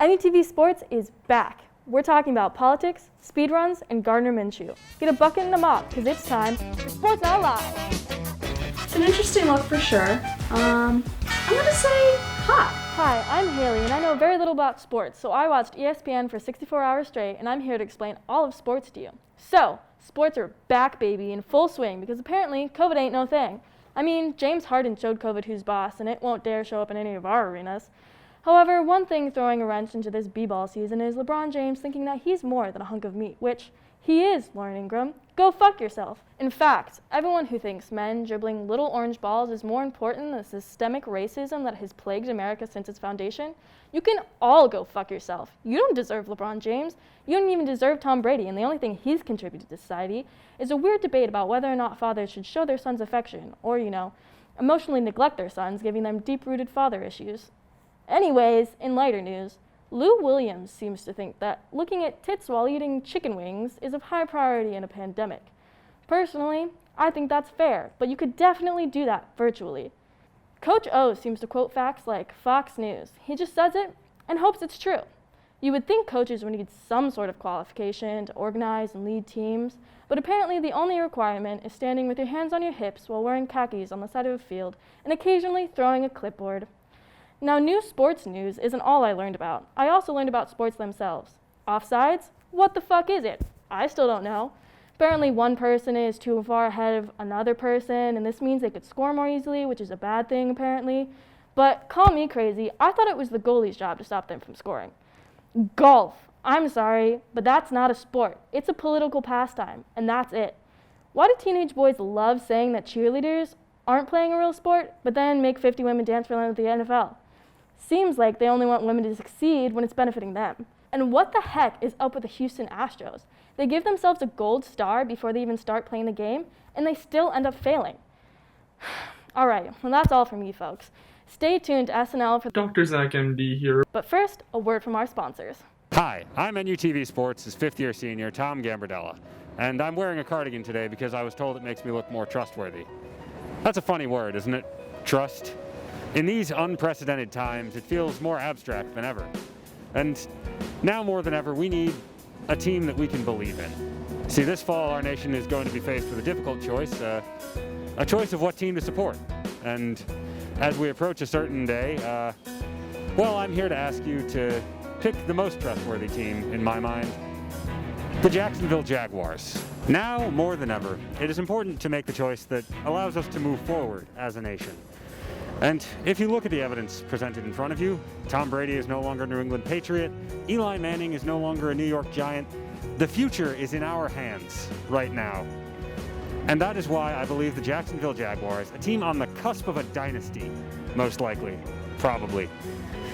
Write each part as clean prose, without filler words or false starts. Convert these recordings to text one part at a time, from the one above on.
NUTV Sports is back. We're talking about politics, speedruns, and Gardner Minshew. Get a bucket and a mop, because it's time for Sports Not Live. It's an interesting look for sure. I'm gonna say hot. Hi, I'm Hailey, and I know very little about sports, so I watched ESPN for 64 hours straight, and I'm here to explain all of sports to you. So, sports are back, baby, in full swing, because apparently COVID ain't no thing. I mean, James Harden showed COVID who's boss, and it won't dare show up in any of our arenas. However, one thing throwing a wrench into this b-ball season is LeBron James thinking that he's more than a hunk of meat, which he is, Lauren Ingram. Go fuck yourself. In fact, everyone who thinks men dribbling little orange balls is more important than the systemic racism that has plagued America since its foundation, you can all go fuck yourself. You don't deserve LeBron James. You don't even deserve Tom Brady, and the only thing he's contributed to society is a weird debate about whether or not fathers should show their sons affection or, emotionally neglect their sons, giving them deep-rooted father issues. Anyways, in lighter news, Lou Williams seems to think that looking at tits while eating chicken wings is of high priority in a pandemic. Personally, I think that's fair, but you could definitely do that virtually. Coach O seems to quote facts like Fox News. He just says it and hopes it's true. You would think coaches would need some sort of qualification to organize and lead teams, but apparently the only requirement is standing with your hands on your hips while wearing khakis on the side of a field and occasionally throwing a clipboard. Now, new sports news isn't all I learned about. I also learned about sports themselves. Offsides? What the fuck is it? I still don't know. Apparently one person is too far ahead of another person, and this means they could score more easily, which is a bad thing apparently. But call me crazy, I thought it was the goalie's job to stop them from scoring. Golf. I'm sorry, but that's not a sport. It's a political pastime, and that's it. Why do teenage boys love saying that cheerleaders aren't playing a real sport, but then make 50 women dance for them at the NFL? Seems like they only want women to succeed when it's benefiting them. And what the heck is up with the Houston Astros? They give themselves a gold star before they even start playing the game, and they still end up failing. All right, well that's all from you folks. Stay tuned to SNL for Dr. Zac MD here. But first, a word from our sponsors. Hi, I'm NUTV Sports' fifth-year senior, Tom Gambardella, and I'm wearing a cardigan today because I was told it makes me look more trustworthy. That's a funny word, isn't it? Trust. In these unprecedented times, it feels more abstract than ever. And now more than ever, we need a team that we can believe in. See, this fall, our nation is going to be faced with a difficult choice, a choice of what team to support. And as we approach a certain day, I'm here to ask you to pick the most trustworthy team, in my mind, the Jacksonville Jaguars. Now, more than ever, it is important to make the choice that allows us to move forward as a nation. And if you look at the evidence presented in front of you, Tom Brady is no longer a New England Patriot, Eli Manning is no longer a New York Giant. The future is in our hands right now. And that is why I believe the Jacksonville Jaguars, a team on the cusp of a dynasty, most likely, probably,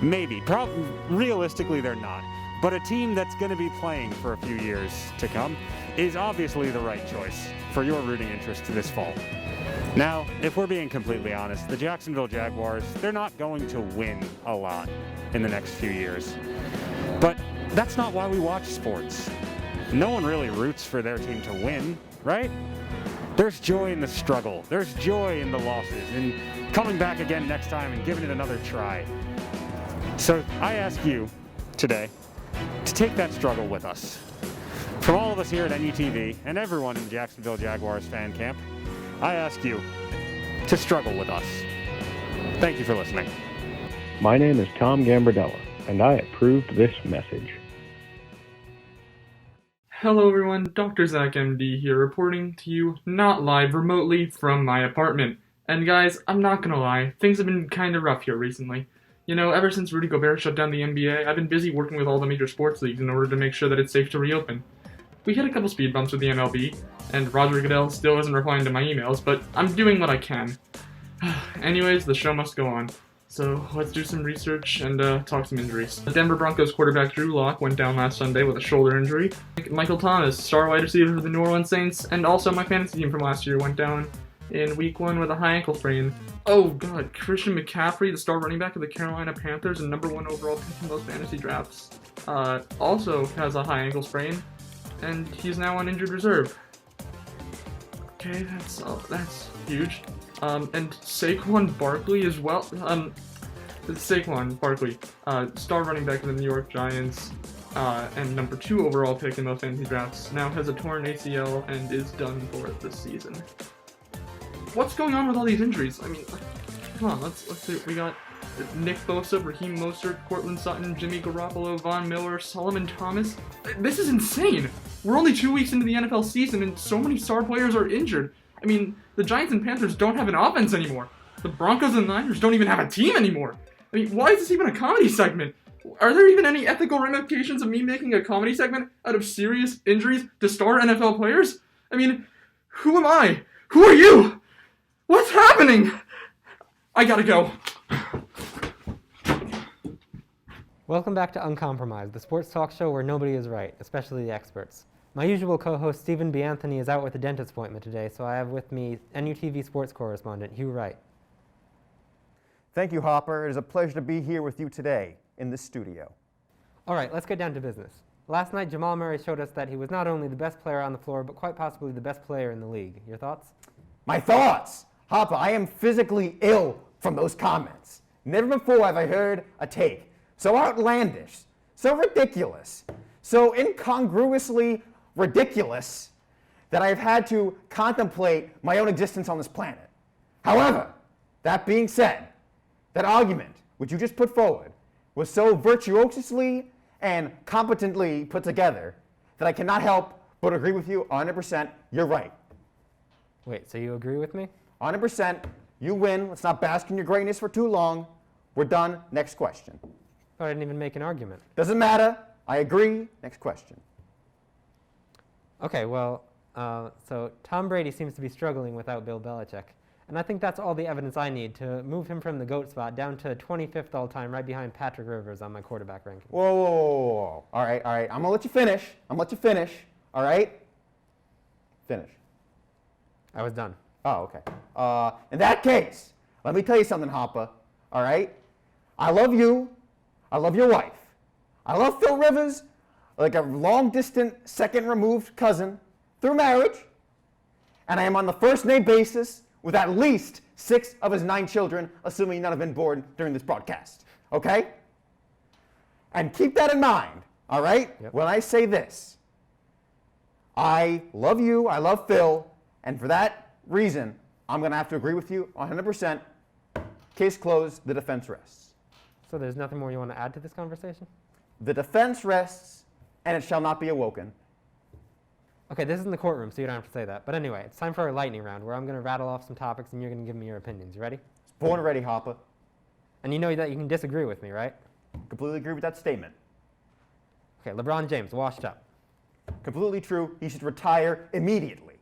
maybe, realistically they're not, but a team that's going to be playing for a few years to come is obviously the right choice for your rooting interest this fall. Now, if we're being completely honest, the Jacksonville Jaguars, they're not going to win a lot in the next few years. But that's not why we watch sports. No one really roots for their team to win, right? There's joy in the struggle. There's joy in the losses, in coming back again next time and giving it another try. So I ask you today to take that struggle with us. From all of us here at NUTV and everyone in the Jacksonville Jaguars fan camp, I ask you to struggle with us. Thank you for listening. My name is Tom Gambardella, and I approved this message. Hello everyone, Dr. Zac MD here reporting to you, not live, remotely from my apartment. And guys, I'm not gonna lie, things have been kinda rough here recently. Ever since Rudy Gobert shut down the NBA, I've been busy working with all the major sports leagues in order to make sure that it's safe to reopen. We hit a couple speed bumps with the MLB, and Roger Goodell still isn't replying to my emails, but I'm doing what I can. Anyways, the show must go on. So let's do some research and talk some injuries. The Denver Broncos quarterback Drew Lock went down last Sunday with a shoulder injury. Michael Thomas, star wide receiver for the New Orleans Saints, and also my fantasy team from last year, went down in week 1 with a high ankle sprain. Oh god, Christian McCaffrey, the star running back of the Carolina Panthers and #1 overall pick in most fantasy drafts, also has a high ankle sprain, and he's now on injured reserve. Okay, that's huge. And Saquon Barkley as well. Saquon Barkley, star running back of the New York Giants, and number 2 overall pick in most fantasy drafts, now has a torn ACL and is done for this season. What's going on with all these injuries? I mean, come on, let's see. We got Nick Bosa, Raheem Mostert, Cortland Sutton, Jimmy Garoppolo, Von Miller, Solomon Thomas. This is insane. We're only 2 weeks into the NFL season and so many star players are injured. I mean, the Giants and Panthers don't have an offense anymore. The Broncos and Niners don't even have a team anymore. I mean, why is this even a comedy segment? Are there even any ethical ramifications of me making a comedy segment out of serious injuries to star NFL players? I mean, who am I? Who are you? What's happening? I gotta go. Welcome back to Uncompromised, the sports talk show where nobody is right, especially the experts. My usual co-host Stephen B. Anthony is out with a dentist appointment today, so I have with me NUTV sports correspondent Hugh Wright. Thank you, Hopper. It is a pleasure to be here with you today in the studio. All right, let's get down to business. Last night, Jamal Murray showed us that he was not only the best player on the floor, but quite possibly the best player in the league. Your thoughts? My thoughts! Hopper, I am physically ill from those comments. Never before have I heard a take so outlandish, so ridiculous, so incongruously ridiculous that I have had to contemplate my own existence on this planet. However, that being said, that argument which you just put forward was so virtuosely and competently put together that I cannot help but agree with you 100%. You're right. Wait, so you agree with me? 100%. You win. Let's not bask in your greatness for too long. We're done. Next question. I didn't even make an argument. Doesn't matter. I agree. Next question. Okay, well, so Tom Brady seems to be struggling without Bill Belichick. And I think that's all the evidence I need to move him from the GOAT spot down to 25th all time, right behind Patrick Rivers on my quarterback ranking. Whoa, whoa, whoa, whoa. All right. I'm going to let you finish. All right? Finish. I was done. Oh, okay. In that case, let me tell you something, Hopper. All right? I love you. I love your wife. I love Phil Rivers like a long-distant, second-removed cousin through marriage. And I am on the first-name basis with at least 6 of his 9 children, assuming none have been born during this broadcast. Okay? And keep that in mind, all right? Yep. When I say this, I love you, I love Phil, and for that reason, I'm going to have to agree with you 100%. Case closed, the defense rests. So there's nothing more you want to add to this conversation? The defense rests, and it shall not be awoken. Okay, this isn't the courtroom, so you don't have to say that. But anyway, it's time for our lightning round, where I'm going to rattle off some topics, and you're going to give me your opinions. You ready? Born ready, Hopper. And you know that you can disagree with me, right? Completely agree with that statement. Okay, LeBron James, washed up. Completely true. He should retire immediately.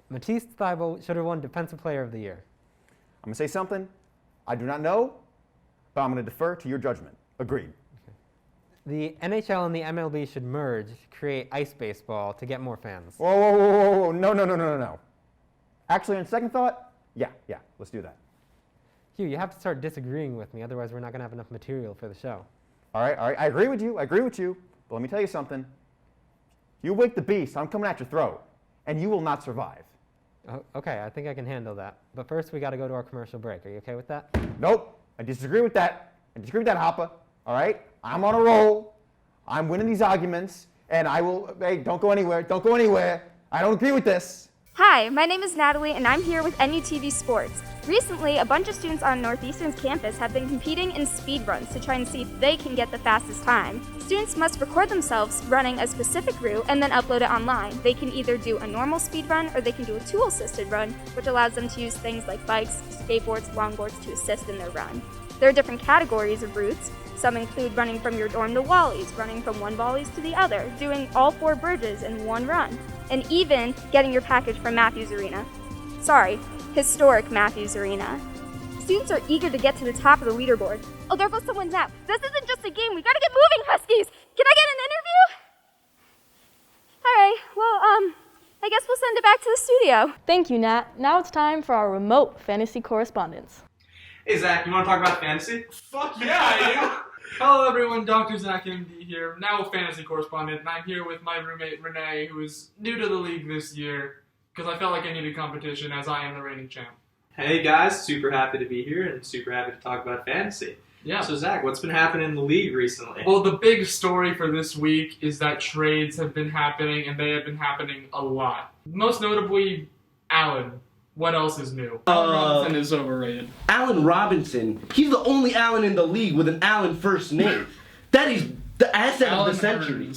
Matisse Thybulle should have won Defensive Player of the Year. I'm going to say something I do not know, but I'm going to defer to your judgment. Agreed. The NHL and the MLB should merge to create ice baseball to get more fans. Whoa, whoa, whoa, whoa, whoa. No. Actually, on second thought, yeah, let's do that. Hugh, you have to start disagreeing with me, otherwise we're not going to have enough material for the show. All right, I agree with you, but let me tell you something. You wake the beast, I'm coming at your throat, and you will not survive. Oh, okay, I think I can handle that. But first, we got to go to our commercial break. Are you okay with that? Nope, I disagree with that. Hopper. All right? I'm on a roll. I'm winning these arguments, and I will, hey, don't go anywhere. I don't agree with this. Hi, my name is Natalie, and I'm here with NUTV Sports. Recently, a bunch of students on Northeastern's campus have been competing in speedruns to try and see if they can get the fastest time. Students must record themselves running a specific route and then upload it online. They can either do a normal speed run or they can do a tool-assisted run, which allows them to use things like bikes, skateboards, longboards to assist in their run. There are different categories of routes. Some include running from your dorm to Wally's, running from one Wally's to the other, doing all 4 bridges in one run, and even getting your package from Matthews Arena. Historic Matthews Arena. Students are eager to get to the top of the leaderboard. Oh, there goes someone's nap. This isn't just a game. We gotta get moving, Huskies. Can I get an interview? All right, well, I guess we'll send it back to the studio. Thank you, Nat. Now it's time for our remote fantasy correspondence. Hey, Zach, you want to talk about fantasy? Fuck yeah, I do! Hello everyone, Dr. Zac MD here, now a fantasy correspondent, and I'm here with my roommate Rene, who is new to the league this year, because I felt like I needed competition as I am the reigning champ. Hey guys, super happy to be here and super happy to talk about fantasy. Yeah. So Zach, what's been happening in the league recently? Well, the big story for this week is that trades have been happening, and they have been happening a lot. Most notably, Allen. What else is new? Allen Robinson is overrated. Allen Robinson. He's the only Allen in the league with an Allen first name. That is the asset of the century.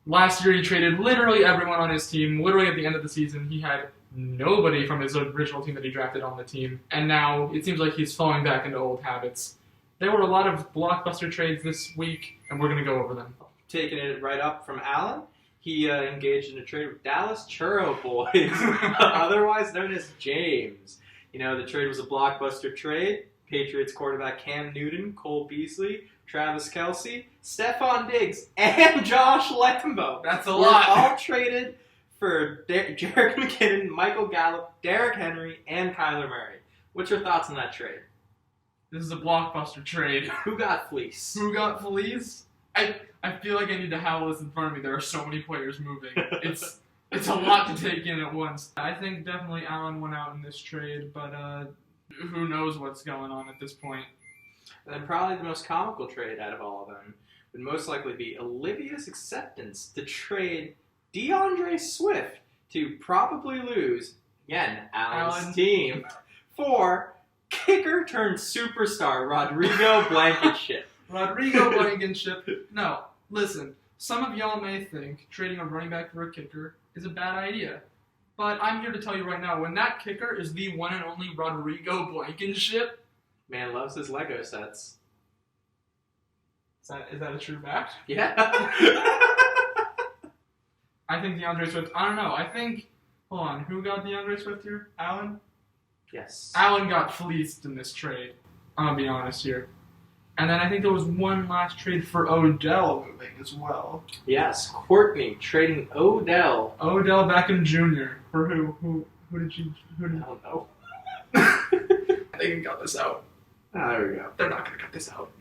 Last year, he traded literally everyone on his team. Literally at the end of the season, he had nobody from his original team that he drafted on the team. And now it seems like he's falling back into old habits. There were a lot of blockbuster trades this week, and we're going to go over them. Taking it right up from Allen, he engaged in a trade with Dallas Churro Boys, otherwise known as James. You know, the trade was a blockbuster trade. Patriots quarterback Cam Newton, Cole Beasley, Travis Kelce, Stephon Diggs, and Josh Lambo. That's a were lot. all traded for Jerick McKinnon, Michael Gallup, Derrick Henry, and Kyler Murray. What's your thoughts on that trade? This is a blockbuster trade. Who got fleeced? Who got fleeced? I feel like I need to have this in front of me. There are so many players moving. It's a lot to take in at once. I think definitely Allen went out in this trade, but who knows what's going on at this point. And then probably the most comical trade out of all of them would most likely be Olivia's acceptance to trade DeAndre Swift to probably lose, again, Allen's team, for kicker turned superstar Rodrigo Blankenship. Rodrigo Blankenship. No, listen. Some of y'all may think trading a running back for a kicker is a bad idea. But I'm here to tell you right now, when that kicker is the one and only Rodrigo Blankenship... Man loves his Lego sets. Is that a true fact? Yeah. I think DeAndre Swift... I don't know. I think... Hold on. Who got DeAndre Swift here? Allen? Yes. Allen got fleeced in this trade. I'm going to be honest here. And then I think there was one last trade for Odell moving as well. Yes. Courtney trading Odell. Odell Beckham Jr. For who? Who did you... I don't know. They can cut this out. Ah, there we go. They're not going to cut this out.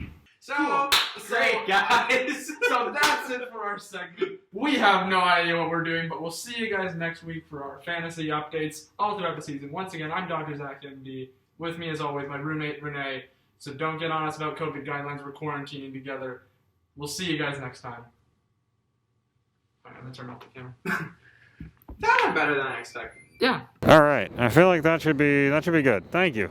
So, great, guys. So that's it for our segment. We have no idea what we're doing, but we'll see you guys next week for our fantasy updates all throughout the season. Once again, I'm Dr. Zac MD. With me, as always, my roommate, Rene. So don't get on us about COVID guidelines. We're quarantining together. We'll see you guys next time. I'm going to turn off the camera. That went better than I expected. Yeah. All right. I feel like that should be good. Thank you.